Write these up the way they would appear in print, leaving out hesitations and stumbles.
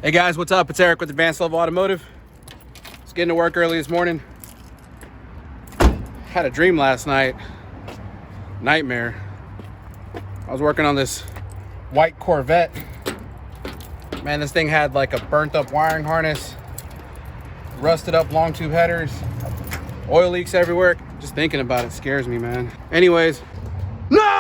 Hey guys, what's up? It's Eric with Advanced Level Automotive. Just getting to work early this morning. Had a dream last night. Nightmare. I was working on this white Corvette. Man, this thing had like a burnt up wiring harness, rusted up long tube headers, oil leaks everywhere. Just thinking about it scares me, man. Anyways, no!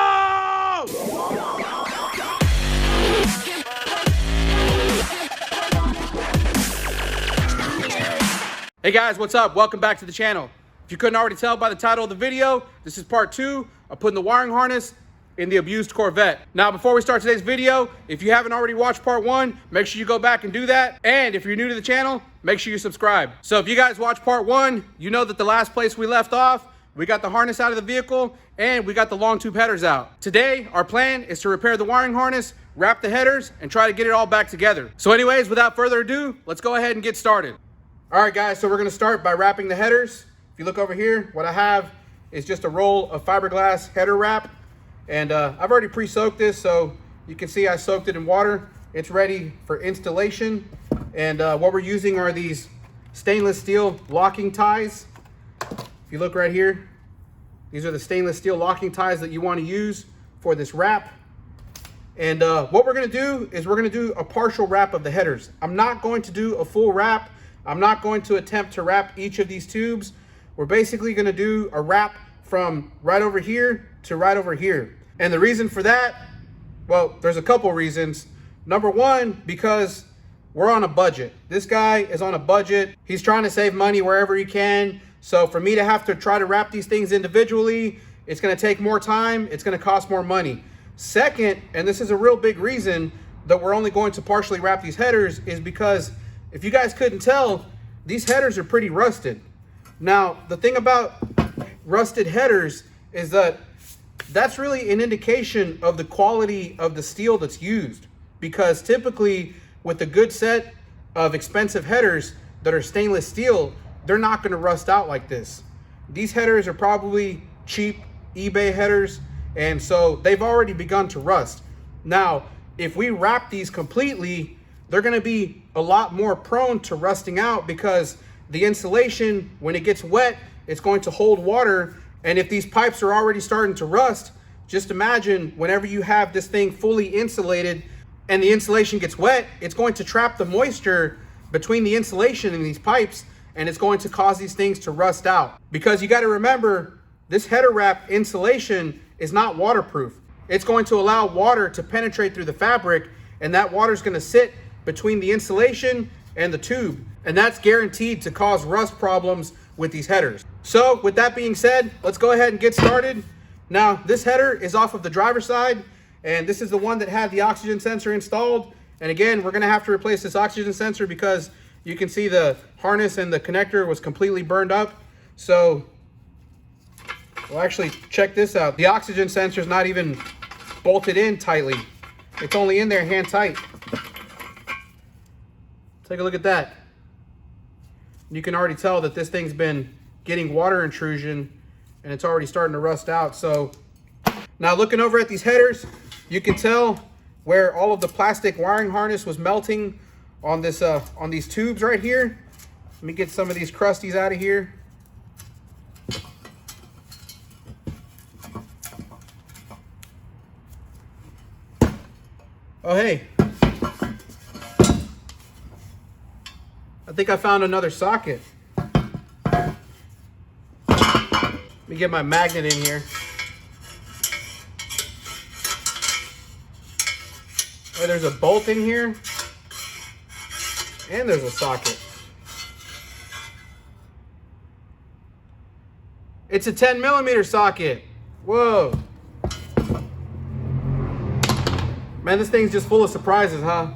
Hey guys, what's up? Welcome back to the channel. If you couldn't already tell by the title of the video, this is part 2 of putting the wiring harness in the abused Corvette. Now, before we start today's video, if you haven't already watched part 1, make sure you go back and do that. And if you're new to the channel, make sure you subscribe. So if you guys watched part 1, you know that the last place we left off, we got the harness out of the vehicle and we got the long tube headers out. Today, our plan is to repair the wiring harness, wrap the headers, and try to get it all back together. So anyways, without further ado, let's go ahead and get started. All right, guys, so we're gonna start by wrapping the headers. If you look over here, what I have is just a roll of fiberglass header wrap. And I've already pre-soaked this, so you can see I soaked it in water. It's ready for installation. And what we're using are these stainless steel locking ties. If you look right here, these are the stainless steel locking ties that you want to use for this wrap. And what we're gonna do is we're gonna do a partial wrap of the headers. I'm not going to do a full wrap. I'm not going to attempt to wrap each of these tubes. We're basically gonna do a wrap from right over here to right over here. And the reason for that, well, there's a couple reasons. Number one, because we're on a budget. This guy is on a budget. He's trying to save money wherever he can. So for me to have to try to wrap these things individually, it's gonna take more time, it's gonna cost more money. Second, and this is a real big reason that we're only going to partially wrap these headers, is because if you guys couldn't tell, these headers are pretty rusted. Now, the thing about rusted headers is that that's really an indication of the quality of the steel that's used, because typically with a good set of expensive headers that are stainless steel, they're not going to rust out like this. These headers are probably cheap eBay headers, and so they've already begun to rust. Now, if we wrap these completely, they're going to be a lot more prone to rusting out, because the insulation, when it gets wet, it's going to hold water. And if these pipes are already starting to rust, just imagine whenever you have this thing fully insulated and the insulation gets wet, it's going to trap the moisture between the insulation and these pipes, and it's going to cause these things to rust out. Because you got to remember, this header wrap insulation is not waterproof. It's going to allow water to penetrate through the fabric, and that water is going to sit between the insulation and the tube, and that's guaranteed to cause rust problems with these headers. So with that being said, let's go ahead and get started. Now, this header is off of the driver's side, and this is the one that had the oxygen sensor installed. And again, we're gonna have to replace this oxygen sensor because you can see the harness and the connector was completely burned up. So we'll actually check this out. The oxygen sensor is not even bolted in tightly. It's only in there hand tight. Take a look at that. You can already tell that this thing's been getting water intrusion and it's already starting to rust out. So now looking over at these headers, you can tell where all of the plastic wiring harness was melting on this on these tubes right here. Let me get some of these crusties out of here. Oh, hey. I think I found another socket. Let me get my magnet in here. Oh, there's a bolt in here. And there's a socket. It's a 10mm socket. Whoa. Man, this thing's just full of surprises, huh?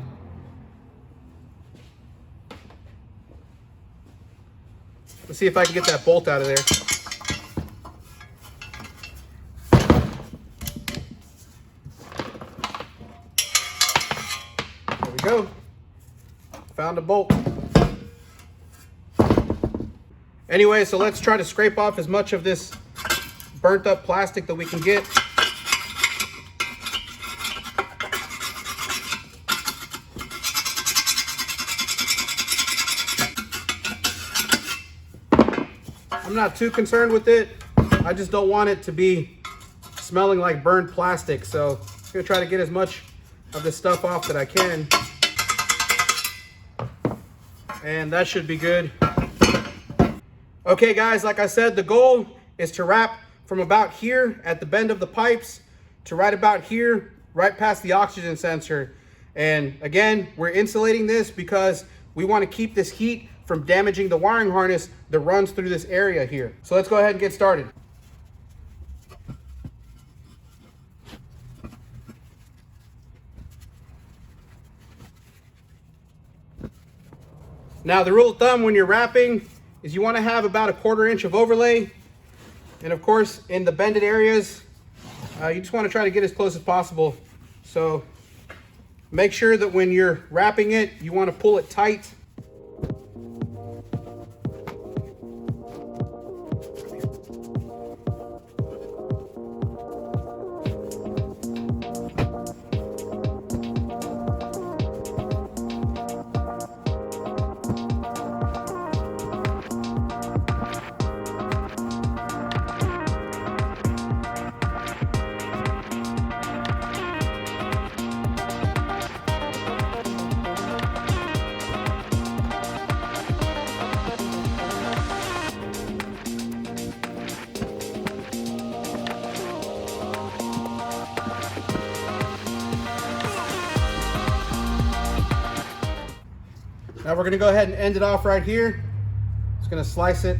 Let's see if I can get that bolt out of there. There we go. Found a bolt. Anyway, so let's try to scrape off as much of this burnt up plastic that we can get. I'm not too concerned with it. I just don't want it to be smelling like burned plastic. So I'm gonna try to get as much of this stuff off that I can. And that should be good. Okay guys, like I said, the goal is to wrap from about here at the bend of the pipes to right about here, right past the oxygen sensor. And again, we're insulating this because we want to keep this heat from damaging the wiring harness that runs through this area here. So let's go ahead and get started. Now the rule of thumb when you're wrapping is you want to have about 1/4 inch of overlay. And of course, in the bended areas, you just want to try to get as close as possible. So make sure that when you're wrapping it, you want to pull it tight. Now we're gonna go ahead and end it off right here. Just gonna slice it.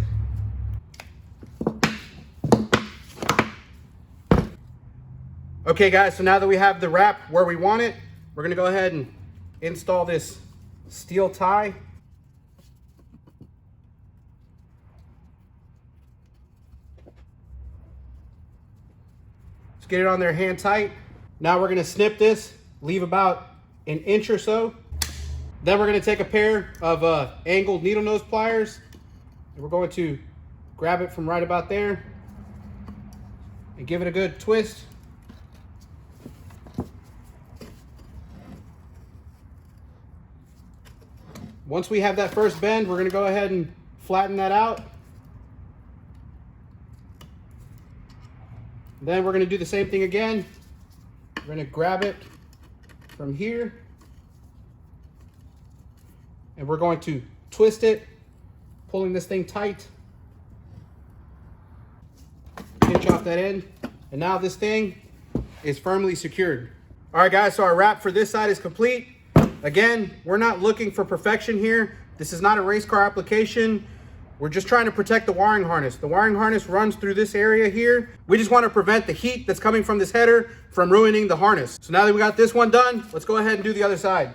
Okay guys, so now that we have the wrap where we want it, we're gonna go ahead and install this steel tie. Just get it on there hand tight. Now we're gonna snip this, leave about 1 inch or so. Then we're going to take a pair of angled needle nose pliers, and we're going to grab it from right about there and give it a good twist. Once we have that first bend, we're going to go ahead and flatten that out. Then we're going to do the same thing again. We're going to grab it from here, and we're going to twist it, pulling this thing tight. Pinch off that end. And now this thing is firmly secured. All right guys, so our wrap for this side is complete. Again, we're not looking for perfection here. This is not a race car application. We're just trying to protect the wiring harness. The wiring harness runs through this area here. We just want to prevent the heat that's coming from this header from ruining the harness. So now that we got this one done, let's go ahead and do the other side.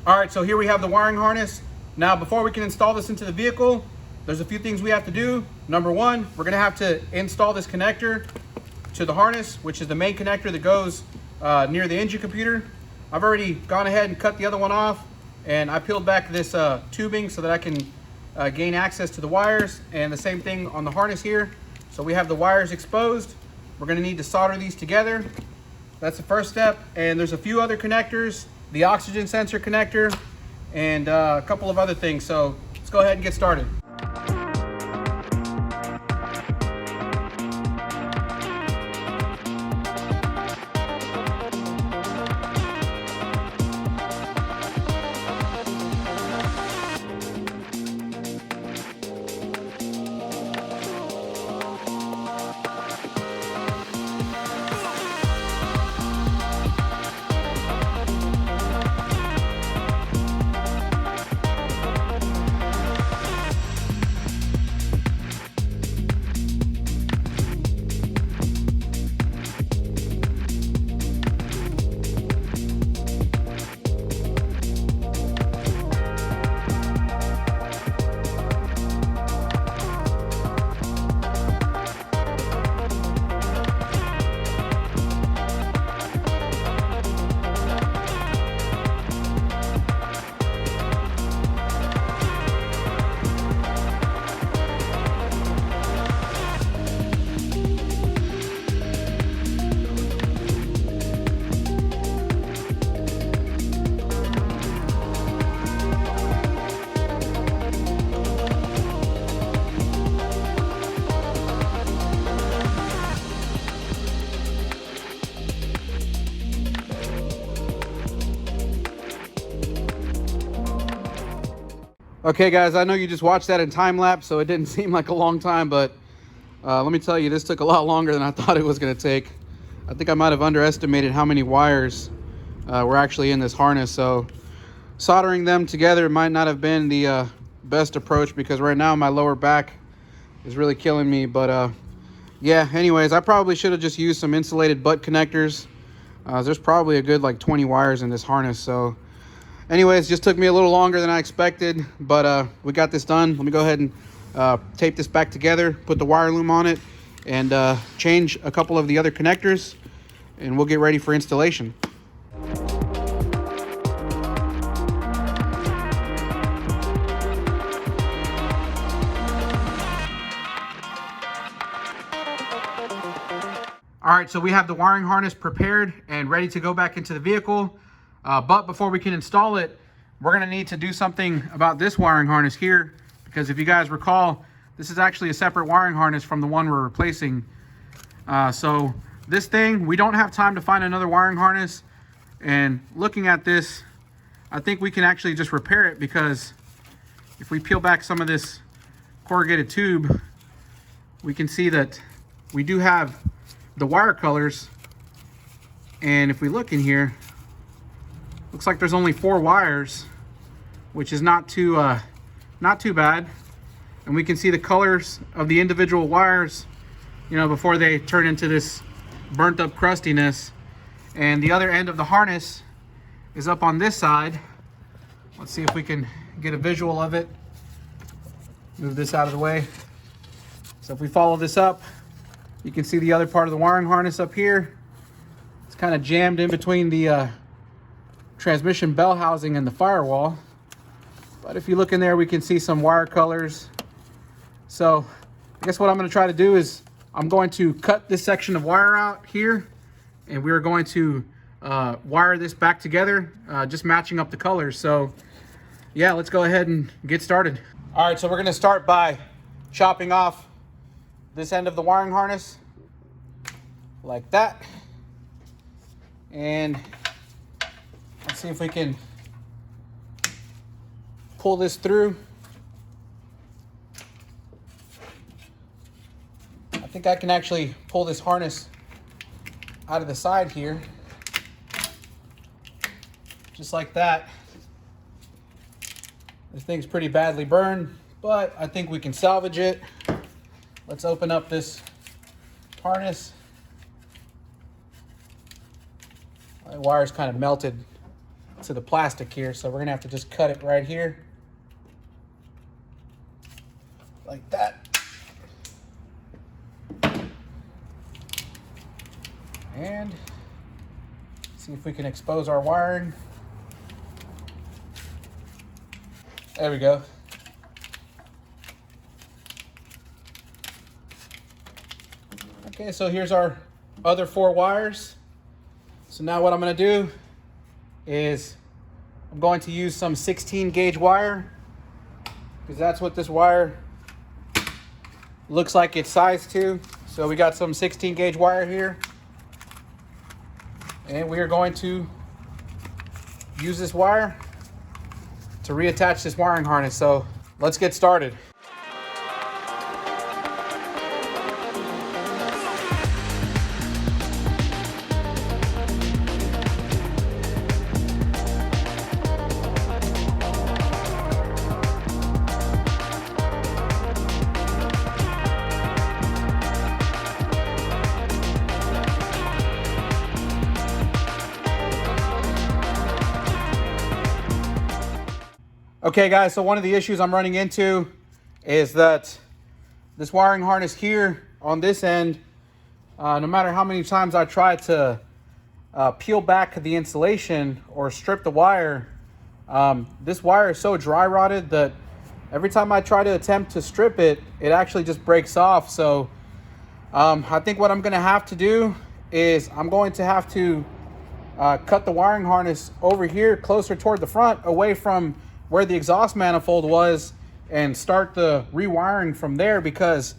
All right, so here we have the wiring harness. Now, before we can install this into the vehicle, there's a few things we have to do. Number one, we're gonna have to install this connector to the harness, which is the main connector that goes near the engine computer. I've already gone ahead and cut the other one off, and I peeled back this tubing so that I can gain access to the wires, and the same thing on the harness here. So we have the wires exposed. We're gonna need to solder these together. That's the first step, and there's a few other connectors, the oxygen sensor connector, and a couple of other things. So let's go ahead and get started. Okay guys, I know you just watched that in time lapse, so it didn't seem like a long time, but let me tell you, this took a lot longer than I thought it was going to take. I think I might have underestimated how many wires were actually in this harness. So soldering them together might not have been the best approach, because right now my lower back is really killing me. But yeah, anyways, I probably should have just used some insulated butt connectors. There's probably a good like 20 wires in this harness. So anyways, just took me a little longer than I expected, but we got this done. Let me go ahead and tape this back together, put the wire loom on it, and change a couple of the other connectors, and we'll get ready for installation. All right, so we have the wiring harness prepared and ready to go back into the vehicle. But before we can install it, we're gonna need to do something about this wiring harness here, because if you guys recall, this is actually a separate wiring harness from the one we're replacing. So this thing, we don't have time to find another wiring harness. And looking at this, I think we can actually just repair it, because if we peel back some of this corrugated tube, we can see that we do have the wire colors. And if we look in here, looks like there's only 4 wires, which is not too bad. And we can see the colors of the individual wires, you know, before they turn into this burnt up crustiness. And the other end of the harness is up on this side. Let's see if we can get a visual of it. Move this out of the way. So if we follow this up, you can see the other part of the wiring harness up here. It's kind of jammed in between the transmission bell housing and the firewall. But if you look in there, we can see some wire colors. So I guess what I'm going to try to do is I'm going to cut this section of wire out here, and we're going to wire this back together, just matching up the colors. So yeah, let's go ahead and get started. All right, so we're going to start by chopping off this end of the wiring harness like that. And let's see if we can pull this through. I think I can actually pull this harness out of the side here, just like that. This thing's pretty badly burned, but I think we can salvage it. Let's open up this harness. The wire's kind of melted to the plastic here, so we're gonna have to just cut it right here, like that. And see if we can expose our wiring. There we go. Okay, so here's our other 4 wires. So now what I'm going to do is I'm going to use some 16 gauge wire, because that's what this wire looks like it's sized to. So we got some 16 gauge wire here, and we are going to use this wire to reattach this wiring harness. So let's get started. Okay guys, so one of the issues I'm running into is that this wiring harness here on this end, no matter how many times I try to peel back the insulation or strip the wire, this wire is so dry rotted that every time I try to attempt to strip it, it actually just breaks off. So I think what I'm gonna have to do is I'm going to have to cut the wiring harness over here closer toward the front, away from where the exhaust manifold was, and start the rewiring from there, because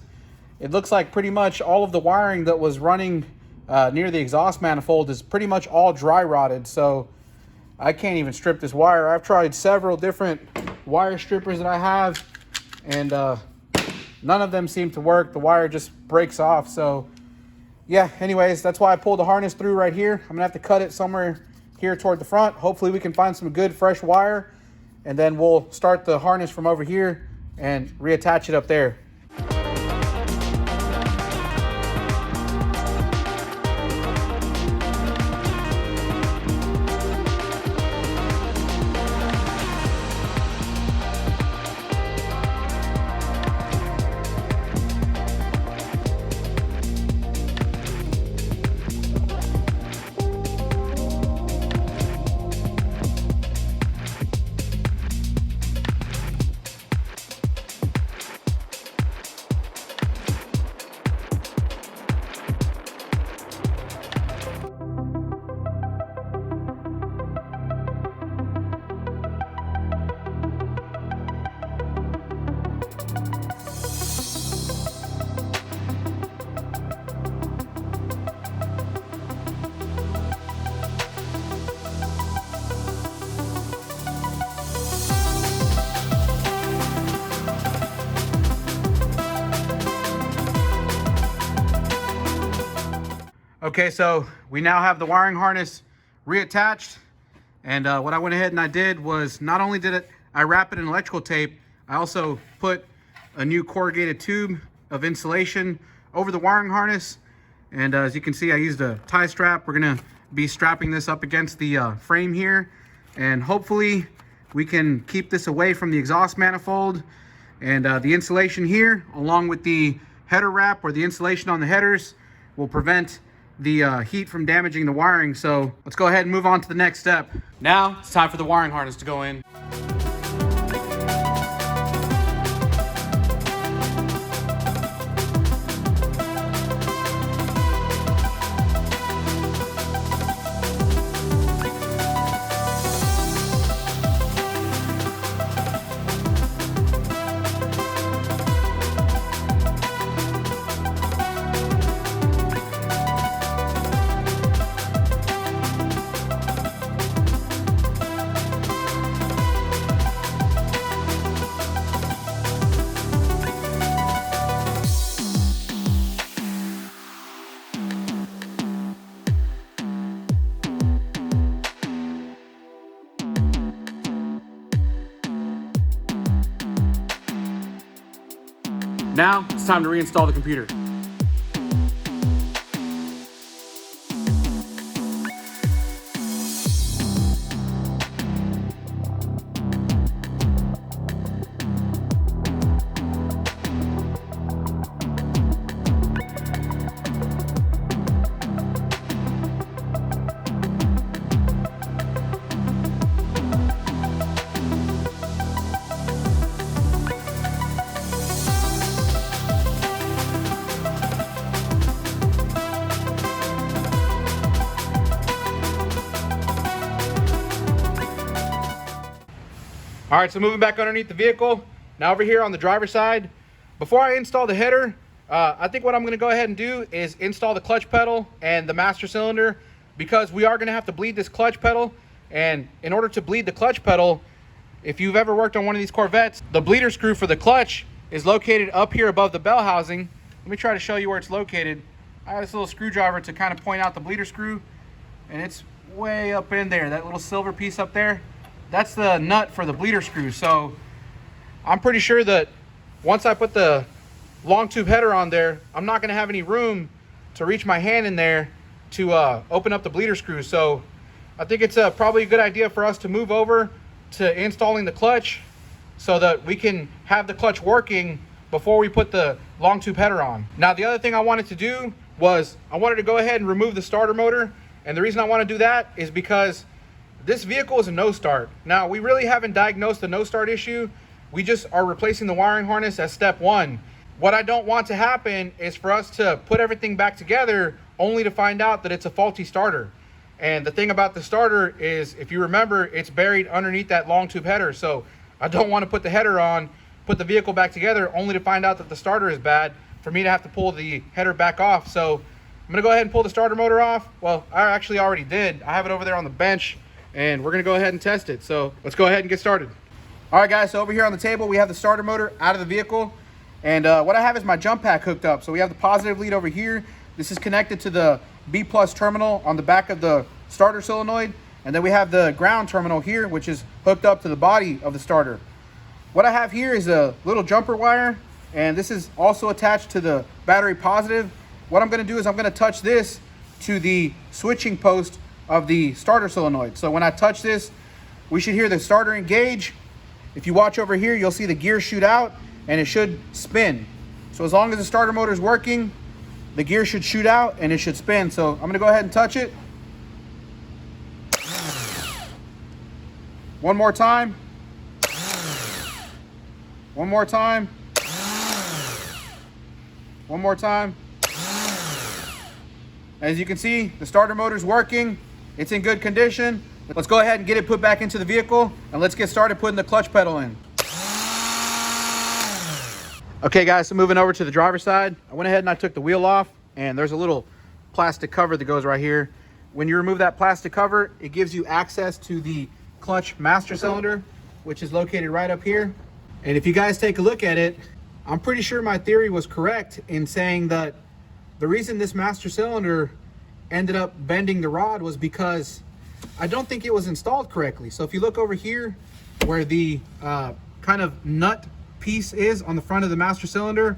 it looks like pretty much all of the wiring that was running near the exhaust manifold is pretty much all dry rotted. So I can't even strip this wire. I've tried several different wire strippers that I have, and none of them seem to work. The wire just breaks off. So yeah, anyways, that's why I pulled the harness through right here. I'm gonna have to cut it somewhere here toward the front. Hopefully we can find some good fresh wire, and then we'll start the harness from over here and reattach it up there. Okay, so we now have the wiring harness reattached, and what I went ahead and I did was, not only did I wrap it in electrical tape, I also put a new corrugated tube of insulation over the wiring harness. And as you can see, I used a tie strap. We're gonna be strapping this up against the frame here, and hopefully we can keep this away from the exhaust manifold. And the insulation here, along with the header wrap or the insulation on the headers, will prevent the heat from damaging the wiring. So let's go ahead and move on to the next step. Now it's time for the wiring harness to go in. Now it's time to reinstall the computer. All right, so moving back underneath the vehicle. Now over here on the driver's side, before I install the header, I think what I'm gonna go ahead and do is install the clutch pedal and the master cylinder, because we are gonna have to bleed this clutch pedal. And in order to bleed the clutch pedal, if you've ever worked on one of these Corvettes, the bleeder screw for the clutch is located up here above the bell housing. Let me try to show you where it's located. I have this little screwdriver to kind of point out the bleeder screw, and it's way up in there, that little silver piece up there. That's the nut for the bleeder screw. So I'm pretty sure that once I put the long tube header on there, I'm not gonna have any room to reach my hand in there to open up the bleeder screw. So I think it's probably a good idea for us to move over to installing the clutch so that we can have the clutch working before we put the long tube header on. Now, the other thing I wanted to do was I wanted to go ahead and remove the starter motor. And the reason I want to do that is because this vehicle is a no start. Now, we really haven't diagnosed the no start issue. We just are replacing the wiring harness as step one. What I don't want to happen is for us to put everything back together only to find out that it's a faulty starter. And the thing about the starter is, if you remember, it's buried underneath that long tube header. So I don't want to put the header on, put the vehicle back together only to find out that the starter is bad, for me to have to pull the header back off. So I'm gonna go ahead and pull the starter motor off. Well, I actually already did. I have it over there on the bench, and we're gonna go ahead and test it. So let's go ahead and get started. All right, guys, so over here on the table, we have the starter motor out of the vehicle. And what I have is my jump pack hooked up. So we have the positive lead over here. This is connected to the B+ terminal on the back of the starter solenoid. And then we have the ground terminal here, which is hooked up to the body of the starter. What I have here is a little jumper wire, and this is also attached to the battery positive. What I'm gonna do is I'm gonna touch this to the switching post of the starter solenoid. So when I touch this, we should hear the starter engage. If you watch over here, you'll see the gear shoot out and it should spin. So as long as the starter motor is working, the gear should shoot out and it should spin. So I'm gonna go ahead and touch it. One more time. One more time. One more time. As you can see, the starter motor is working. It's in good condition. Let's go ahead and get it put back into the vehicle, and let's get started putting the clutch pedal in. Okay guys, so moving over to the driver's side, I went ahead and I took the wheel off, and there's a little plastic cover that goes right here. When you remove that plastic cover, it gives you access to the clutch master cylinder, which is located right up here. And if you guys take a look at it, I'm pretty sure my theory was correct in saying that the reason this master cylinder ended up bending the rod was because I don't think it was installed correctly. So if you look over here where the kind of nut piece is on the front of the master cylinder,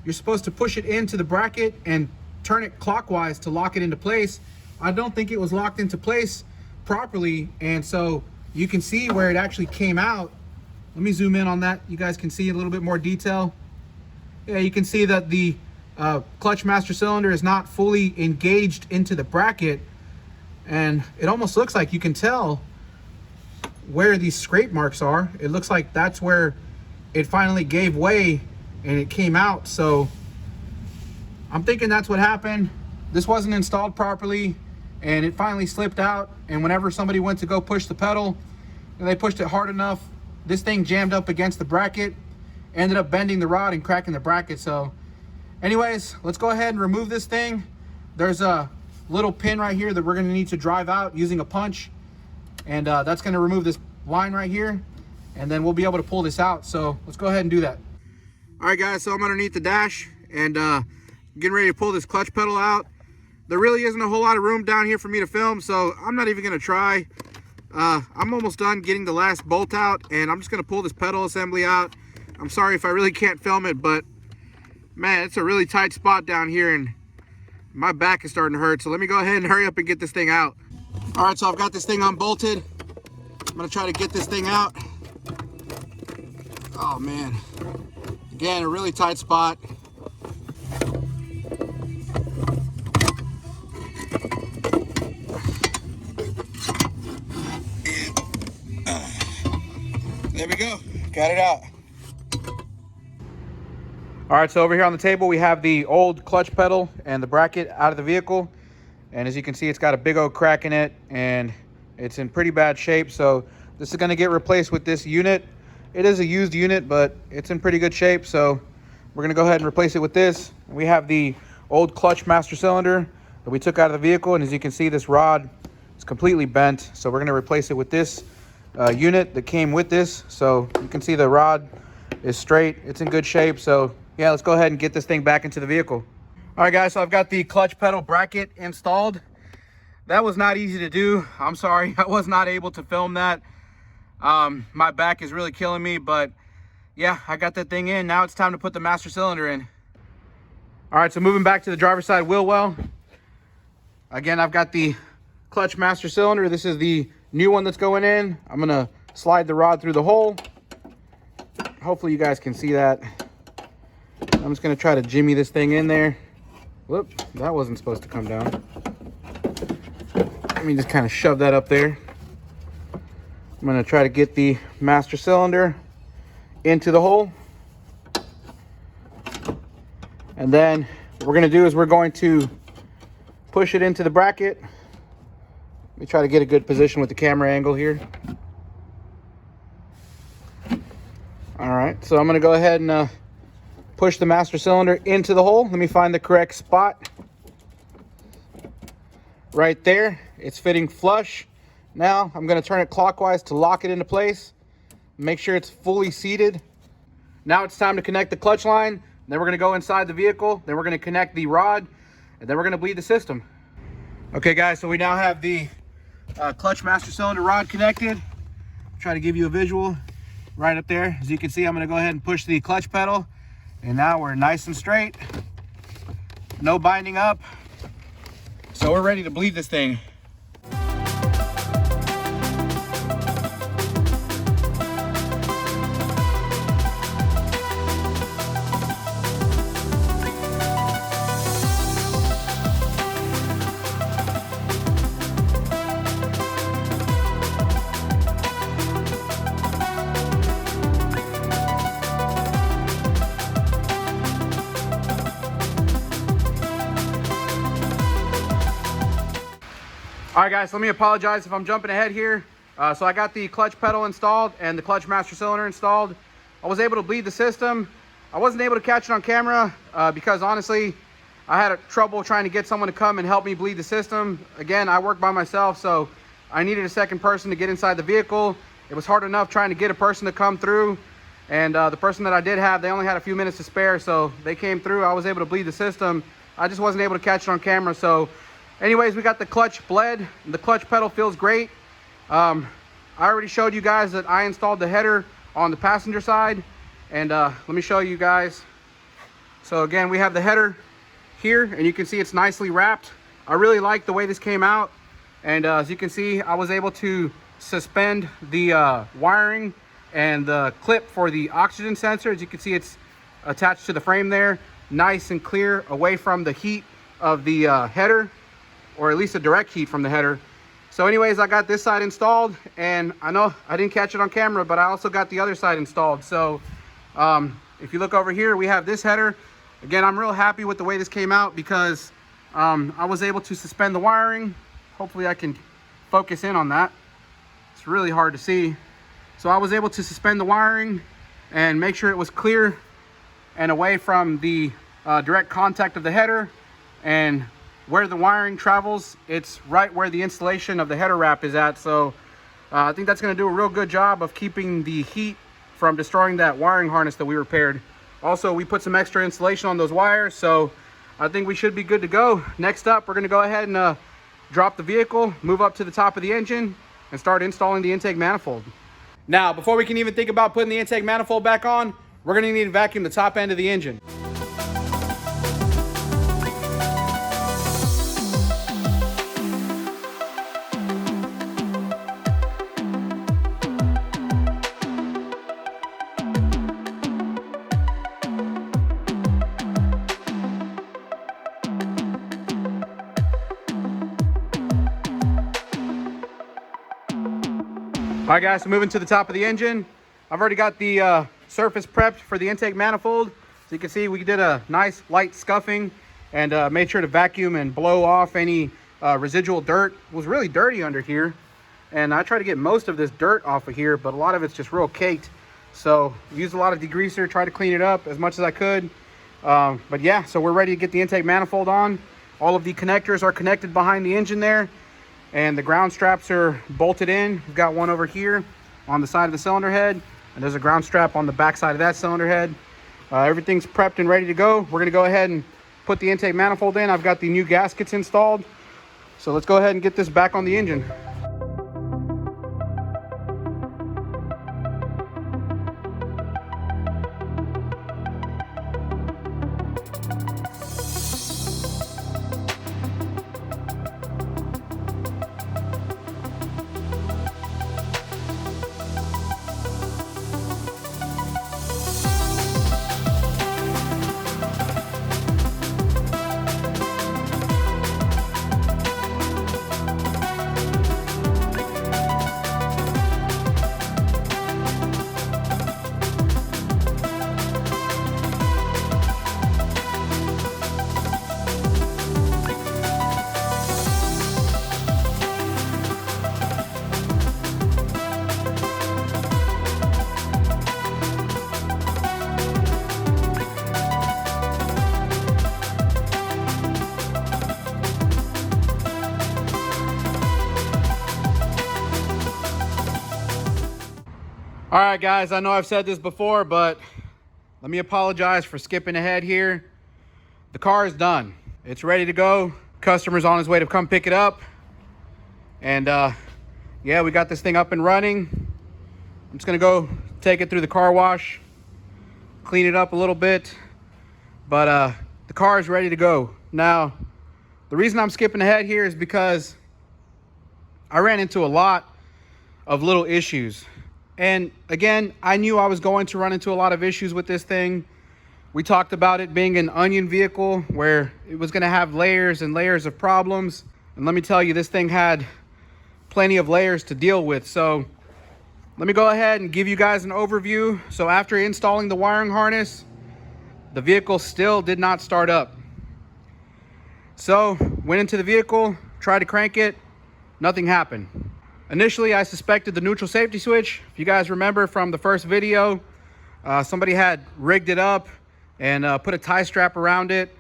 you're supposed to push it into the bracket and turn it clockwise to lock it into place. I don't think it was locked into place properly, and so you can see where it actually came out. Let me zoom in on that. You guys can see a little bit more detail. Yeah, you can see that the clutch master cylinder is not fully engaged into the bracket, and it almost looks like you can tell where these scrape marks are. It looks like that's where it finally gave way and it came out. So I'm thinking that's what happened. This wasn't installed properly and it finally slipped out, and whenever somebody went to go push the pedal and they pushed it hard enough, this thing jammed up against the bracket, ended up bending the rod and cracking the bracket. So anyways, let's go ahead and remove this thing. There's a little pin right here that we're going to need to drive out using a punch, and that's going to remove this line right here, and then we'll be able to pull this out. So let's go ahead and do that. All right guys, so I'm underneath the dash and getting ready to pull this clutch pedal out. There really isn't a whole lot of room down here for me to film, so I'm not even going to try. I'm almost done getting the last bolt out, and I'm just going to pull this pedal assembly out. I'm sorry if I really can't film it, but man, it's a really tight spot down here and my back is starting to hurt. So let me go ahead and hurry up and get this thing out. All right, so I've got this thing unbolted. I'm gonna try to get this thing out. Oh man, again, a really tight spot. There we go, got it out. All right, so over here on the table, we have the old clutch pedal and the bracket out of the vehicle. And as you can see, it's got a big old crack in it and it's in pretty bad shape. So this is gonna get replaced with this unit. It is a used unit, but it's in pretty good shape. So we're gonna go ahead and replace it with this. We have the old clutch master cylinder that we took out of the vehicle. And as you can see, this rod is completely bent. So we're gonna replace it with this unit that came with this. So you can see the rod is straight, it's in good shape. So yeah, let's go ahead and get this thing back into the vehicle. All right guys, so I've got the clutch pedal bracket installed. That was not easy to do. I'm sorry, I was not able to film that. My back is really killing me, but yeah, I got that thing in. Now it's time to put the master cylinder in. All right, so moving back to the driver's side wheel well. Again, I've got the clutch master cylinder. This is the new one that's going in. I'm gonna slide the rod through the hole. Hopefully you guys can see that. I'm just gonna try to jimmy this thing in there. Whoop, that wasn't supposed to come down. Let me just kind of shove that up there. I'm gonna try to get the master cylinder into the hole. And then what we're gonna do is we're going to push it into the bracket. Let me try to get a good position with the camera angle here. All right, so I'm gonna go ahead and push the master cylinder into the hole. Let me find the correct spot. Right there, it's fitting flush. Now I'm gonna turn it clockwise to lock it into place. Make sure it's fully seated. Now it's time to connect the clutch line. Then we're gonna go inside the vehicle. Then we're gonna connect the rod, and then we're gonna bleed the system. Okay guys, so we now have the clutch master cylinder rod connected. Try to give you a visual right up there. As you can see, I'm gonna go ahead and push the clutch pedal, and now we're nice and straight. No binding up. So we're ready to bleed this thing. All right guys, let me apologize if I'm jumping ahead here. So I got the clutch pedal installed and the clutch master cylinder installed. I was able to bleed the system. I wasn't able to catch it on camera because honestly, I had trouble trying to get someone to come and help me bleed the system. Again, I work by myself, so I needed a second person to get inside the vehicle. It was hard enough trying to get a person to come through. And the person that I did have, they only had a few minutes to spare, so they came through. I was able to bleed the system. I just wasn't able to catch it on camera. So anyways, we got the clutch bled. The clutch pedal feels great. I already showed you guys that I installed the header on the passenger side. And let me show you guys. So again, we have the header here, and you can see it's nicely wrapped. I really like the way this came out. And as you can see, I was able to suspend the wiring and the clip for the oxygen sensor. As you can see, it's attached to the frame there. Nice and clear, away from the heat of the header, or at least a direct heat from the header. So anyways, I got this side installed, and I know I didn't catch it on camera, but I also got the other side installed. So if you look over here, we have this header. Again, I'm real happy with the way this came out because I was able to suspend the wiring. Hopefully I can focus in on that. It's really hard to see. So I was able to suspend the wiring and make sure it was clear and away from the direct contact of the header. And where the wiring travels, it's right where the installation of the header wrap is at. So I think that's going to do a real good job of keeping the heat from destroying that wiring harness that we repaired. Also, we put some extra insulation on those wires, so I think we should be good to go. Next up, we're going to go ahead and drop the vehicle, move up to the top of the engine, and start installing the intake manifold. Now, before we can even think about putting the intake manifold back on, we're going to need to vacuum the top end of the engine. All right guys, so moving to the top of the engine. I've already got the surface prepped for the intake manifold. So you can see we did a nice light scuffing and made sure to vacuum and blow off any residual dirt. It was really dirty under here. And I try to get most of this dirt off of here, but a lot of it's just real caked. So used a lot of degreaser, tried to clean it up as much as I could. But yeah, so we're ready to get the intake manifold on. All of the connectors are connected behind the engine there. And the ground straps are bolted in. We've got one over here on the side of the cylinder head, and there's a ground strap on the back side of that cylinder head. Everything's prepped and ready to go. We're gonna go ahead and put the intake manifold in. I've got the new gaskets installed. So let's go ahead and get this back on the engine. All right, guys, I know I've said this before, but let me apologize for skipping ahead here. The car is done. It's ready to go. Customer's on his way to come pick it up. And yeah, we got this thing up and running. I'm just gonna go take it through the car wash, clean it up a little bit, but the car is ready to go. Now, the reason I'm skipping ahead here is because I ran into a lot of little issues. And again, I knew I was going to run into a lot of issues with this thing. We talked about it being an onion vehicle where it was going to have layers and layers of problems. And let me tell you, this thing had plenty of layers to deal with. So let me go ahead and give you guys an overview. So after installing the wiring harness, the vehicle still did not start up. So went into the vehicle, tried to crank it, nothing happened. Initially, I suspected the neutral safety switch. If you guys remember from the first video, somebody had rigged it up and put a tie strap around it.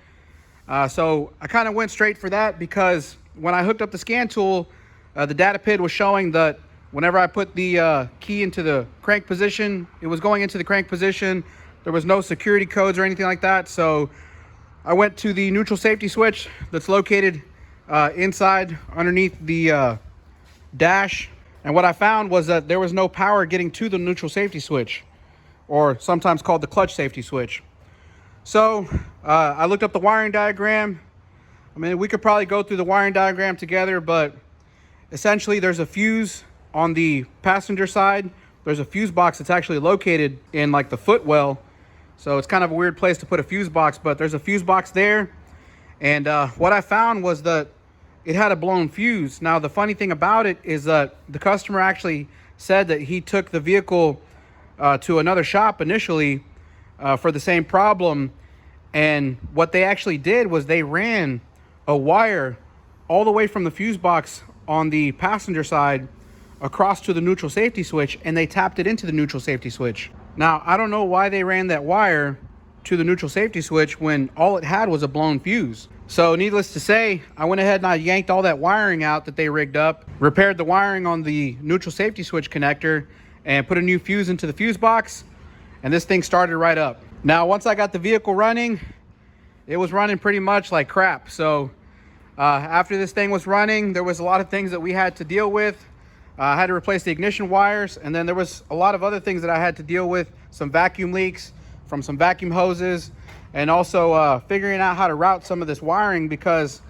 So I kind of went straight for that because when I hooked up the scan tool, the data PID was showing that whenever I put the key into the crank position, it was going into the crank position. There was no security codes or anything like that. So I went to the neutral safety switch that's located inside underneath the dash, and what I found was that there was no power getting to the neutral safety switch, or sometimes called the clutch safety switch. So I looked up the wiring diagram. I mean, we could probably go through the wiring diagram together, but essentially there's a fuse on the passenger side. There's a fuse box that's actually located in like the footwell, so it's kind of a weird place to put a fuse box, but there's a fuse box there. And what I found was that it had a blown fuse. Now, the funny thing about it is that the customer actually said that he took the vehicle to another shop initially for the same problem. And what they actually did was they ran a wire all the way from the fuse box on the passenger side across to the neutral safety switch, and they tapped it into the neutral safety switch. Now, I don't know why they ran that wire to the neutral safety switch when all it had was a blown fuse. So needless to say, I went ahead and I yanked all that wiring out that they rigged up, repaired the wiring on the neutral safety switch connector, and put a new fuse into the fuse box, and this thing started right up. Now, once I got the vehicle running, it was running pretty much like crap. So after this thing was running, there was a lot of things that we had to deal with. I had to replace the ignition wires, and then there was a lot of other things that I had to deal with, some vacuum leaks from some vacuum hoses, and also figuring out how to route some of this wiring, because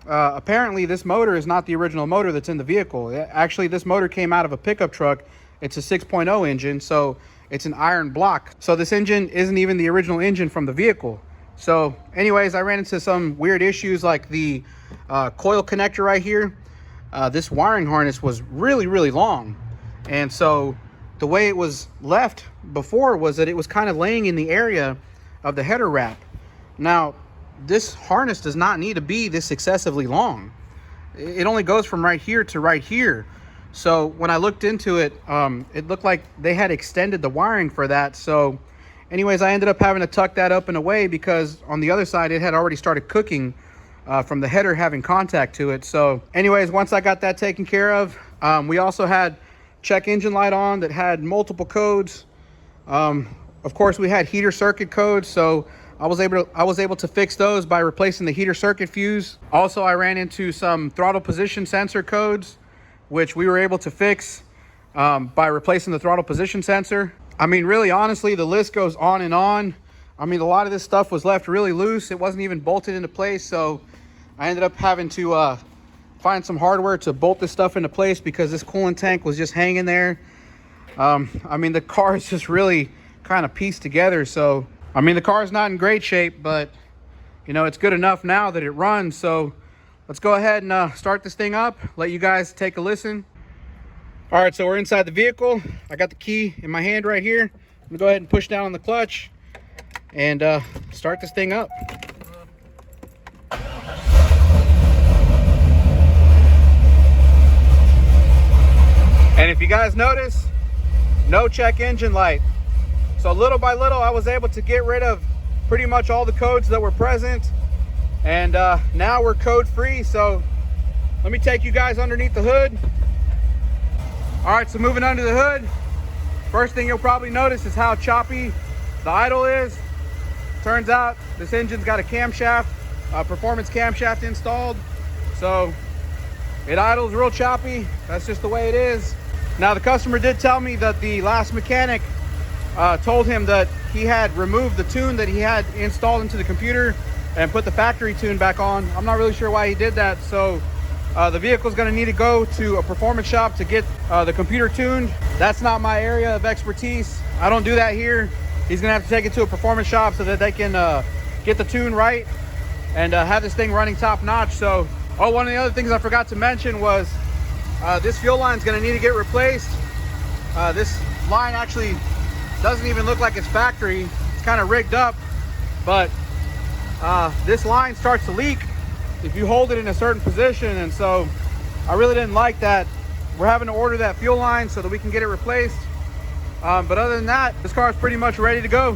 apparently this motor is not the original motor that's in the vehicle. Actually, this motor came out of a pickup truck. It's a 6.0 engine, so it's an iron block. So this engine isn't even the original engine from the vehicle. So anyways, I ran into some weird issues like the coil connector right here. This wiring harness was really long, and so the way it was left before was that it was kind of laying in the area of the header wrap. Now, this harness does not need to be this excessively long. It only goes from right here to right here. So when I looked into it, it looked like they had extended the wiring for that. So anyways, I ended up having to tuck that up and away because on the other side, it had already started cooking from the header having contact to it. So anyways, once I got that taken care of, we also had check engine light on that had multiple codes. Of course, we had heater circuit codes, so I was able to fix those by replacing the heater circuit fuse. Also, I ran into some throttle position sensor codes, which we were able to fix by replacing the throttle position sensor. I mean, really, honestly, the list goes on and on. I mean, a lot of this stuff was left really loose. It wasn't even bolted into place, so I ended up having to find some hardware to bolt this stuff into place because this coolant tank was just hanging there. I mean, the car is just really kind of pieced together. So, I mean, the car is not in great shape, but, you know, it's good enough now that it runs. So let's go ahead and start this thing up, let you guys take a listen. All right, so we're inside the vehicle. I got the key in my hand right here. I'm gonna go ahead and push down on the clutch and start this thing up. And if you guys notice, no check engine light. So little by little, I was able to get rid of pretty much all the codes that were present. And now we're code free. So let me take you guys underneath the hood. All right, so moving under the hood. First thing you'll probably notice is how choppy the idle is. Turns out this engine's got a camshaft, performance camshaft installed. So it idles real choppy. That's just the way it is. Now the customer did tell me that the last mechanic told him that he had removed the tune that he had installed into the computer and put the factory tune back on. I'm not really sure why he did that. So the vehicle is going to need to go to a performance shop to get the computer tuned. That's not my area of expertise. I don't do that here. He's going to have to take it to a performance shop so that they can get the tune right and have this thing running top notch. So, oh, one of the other things I forgot to mention was this fuel line is going to need to get replaced. This line actually doesn't even look like it's factory. It's kind of rigged up, but this line starts to leak if you hold it in a certain position, and so I really didn't like that. We're having to order that fuel line so that we can get it replaced. But other than that, this car is pretty much ready to go.